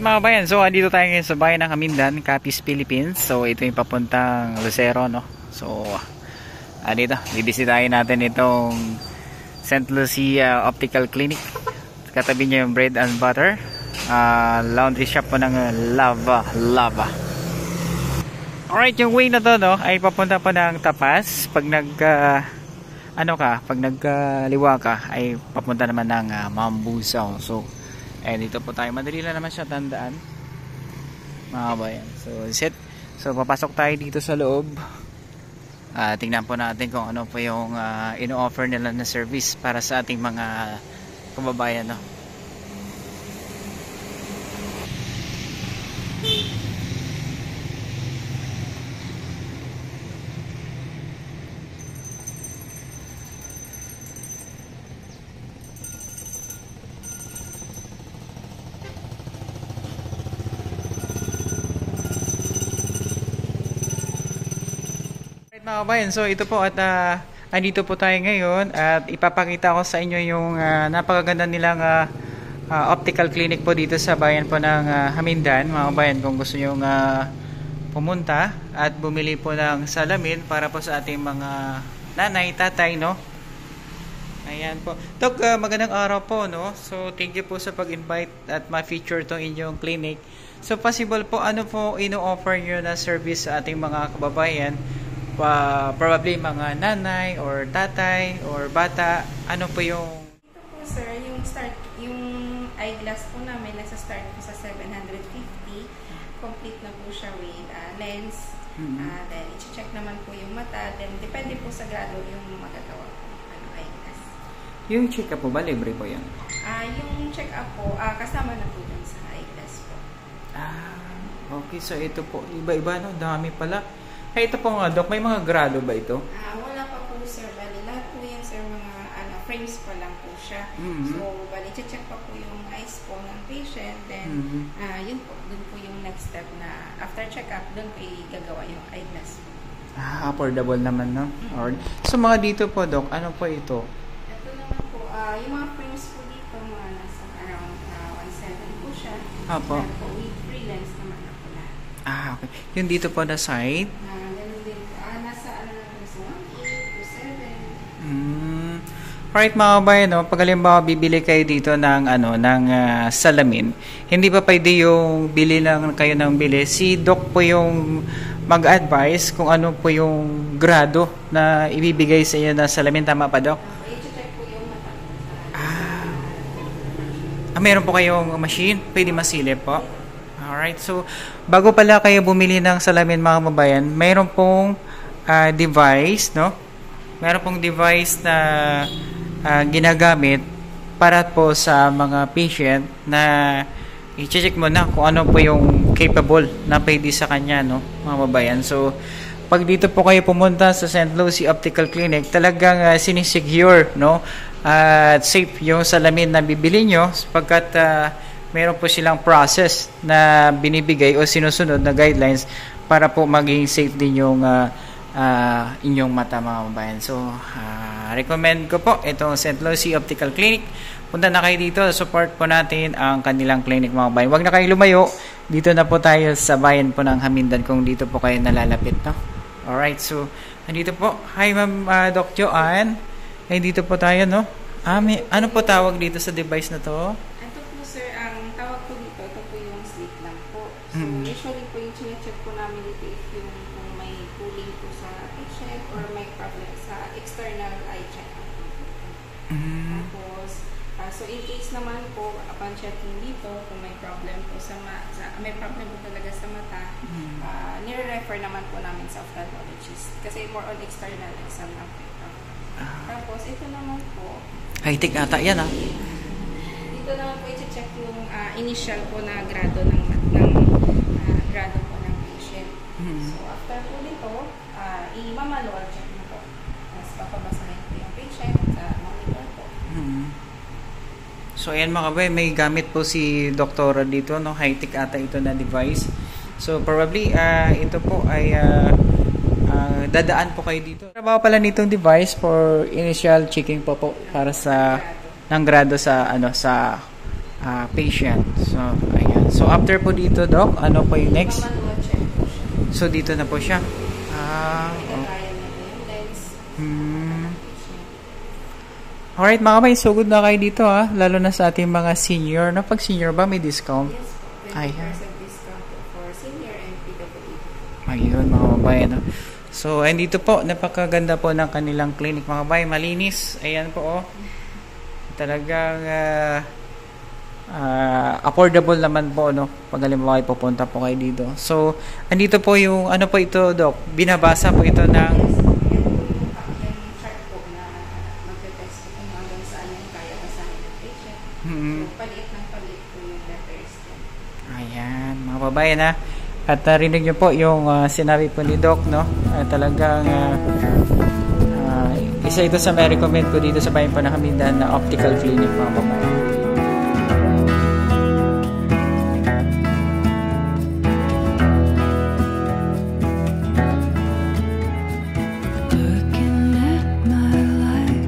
mga bayan, so andito tayo ngayon sa bayan ng Hamindan, Capiz, Philippines. So ito yung papuntang Lucero, no? So dito, bibisitahin natin itong St. Lucia Optical Clinic. Katabi niya yung bread and butter, laundry shop po ng Lava. Alright, yung way na to, no, ay papunta pa ng Tapas. Pag pag nagkaliwa ka ay papunta naman ng Mambusaw. So dito po tayo, madali lang naman siya tandaan mga bayan. So papasok tayo dito sa loob. Tingnan po natin kung ano po yung ino-offer nila na service para sa ating mga kababayan, no? Mga kabayan, so ito po at andito po tayo ngayon at ipapakita ko sa inyo yung napakaganda nilang optical clinic po dito sa bayan po ng Hamindan. Mga kabayan, kung gusto nyo pumunta at bumili po ng salamin para po sa ating mga nanay, tatay, no? Ayan po. Dok, magandang araw po, no? So thank you po sa pag-invite at ma-feature itong inyong clinic. So possible po, ano po ino-offer nyo na service sa ating mga kababayan? Probably mga nanay or tatay or bata, ano po yung ito po sir, yung eyeglass po namin nasa start po sa 750, complete na po siya with lens. Then i-check naman po yung mata, then depende po sa grado yung magagawa po eyeglass. Yung check up po ba, libre po yan? Yung check up po kasama na po dun sa eyeglass po. Okay, so ito po iba-iba, no? Dami pala. Ito po nga, Dok, may mga grado ba ito? Wala pa po sir, bali lahat po yan sir, mga frames pa lang po siya. So bali check pa po yung eyes po ng patient, then yun po, dun po yung next step na after check up, dun po gagawa yung eyeglass po. Affordable naman, no? So mga dito po, Dok, ano po ito? Ito naman po, yung mga frames po dito, mga nasa around 170 po siya. Apo. Po with free lens naman na po lahat. Okay. Yung dito po na side? Alright mga kabayan, no, pag halimbawa bibili kayo dito ng salamin, hindi pa pwede yung bili lang kayo ng bili. Si Doc po yung mag-advise kung ano po yung grado na ibibigay sa inyo na salamin, tama pa, Doc? I-check po yung mata. Meron po kayong machine, pwede masilip po. Alright, so bago pala kayo bumili ng salamin mga kabayan, mayroon pong device, no? Meron pong device na ginagamit para po sa mga patient na i-check mo na kung ano po yung capable na pwede sa kanya, no, mga kabayan. So pag dito po kayo pumunta sa St. Lucia Optical Clinic, talagang sinisecure, no, at safe yung salamin na bibili nyo sapagkat meron po silang process na binibigay o sinusunod na guidelines para po maging safe din yung inyong mata mga kabayan. So recommend ko po itong St. Lucia Optical Clinic. Punta na kayo dito, support po natin ang kanilang clinic mga kabayan. Huwag na kayo lumayo, dito na po tayo sa bayan po ng Hamindan kung dito po kayo nalalapit, no? Alright, so nandito po. Hi ma'am, Doc Joanne. Dito po tayo, no? Ano po tawag dito sa device na to? Ito po sir, ang tawag po dito, ito po yung slit lang po. So usually po yung chinecheck po namin dito if yung kung may pulling po sa patient or may problem sa external eye check. Tapos, so in case naman po, upon checking dito, kung may problem po may problem po talaga sa mata, nire-refer naman po namin sa ophthalmologist. Kasi more on external exam lang po ito. Tapos, ito naman po, high-tech ata yan, dito naman po i-check yung initial po na grado ng grado po ng patient. So, after po nito, i-manual check na po. Tapos, papabasahin po yung patient sa monitor po. So, ayan mga kabayan, may gamit po si Doktora dito, no? High-tech ata ito na device. So, probably, ito po ay dadaan po kayo dito. Trabaho pala nitong device for initial checking po para sa ng grado sa patient. So, ayan. Ayan. So, after po dito, Doc, ano po yung next? Mamanual check po siya. So, dito na po siya. Kaya na po yung lens. Alright, mga kabay, so good na kayo dito lalo na sa ating mga senior. Na pag senior ba, may discount? Yes po. 20% Ayan. discount po for senior and PWD. Ayun, mga kabayan. So, and dito po, napakaganda po ng kanilang clinic, mga kabayan. Malinis. Ayan po, Talagang affordable naman po, no? Pag halimbawa ay pupunta po kayo dito. So, andito po yung, ano po ito, Doc? Binabasa po ito ng... Yan po yung chart po na magte-test kung hanggang saan yung kaya basahin ng patient. So, paliit po yung letters dyan. Ayan, mga kabayan, At narinig nyo po yung sinabi po ni Doc, no? Talagang isa ito sa may recommend ko dito sa bayan po na Kamindan na optical clinic, mga kabayan. Looking at my life,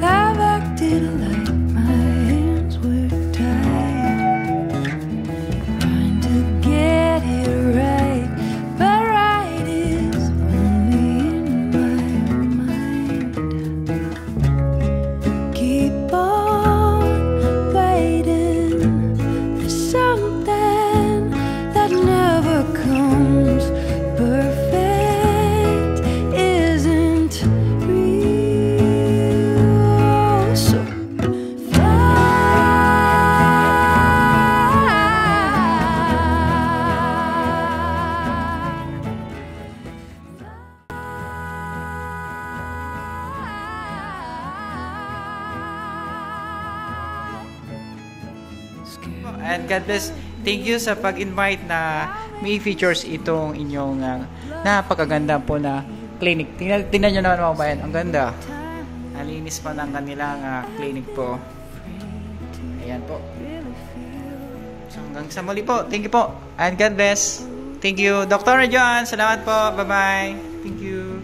I've acted like my hands were tied, trying to get it right, but right is only in my mind. Keep on waiting for something that never comes. Perfect isn't real, so And God bless. Thank you sa pag-invite na may features itong inyong napakaganda po na clinic. Tingnan nyo naman, mga bayan. Ang ganda. Nalinis pa ng kanilang clinic po. Ayan po. So hanggang sa muli po. Thank you po. And God bless. Thank you. Dr. John. Salamat po. Bye-bye. Thank you.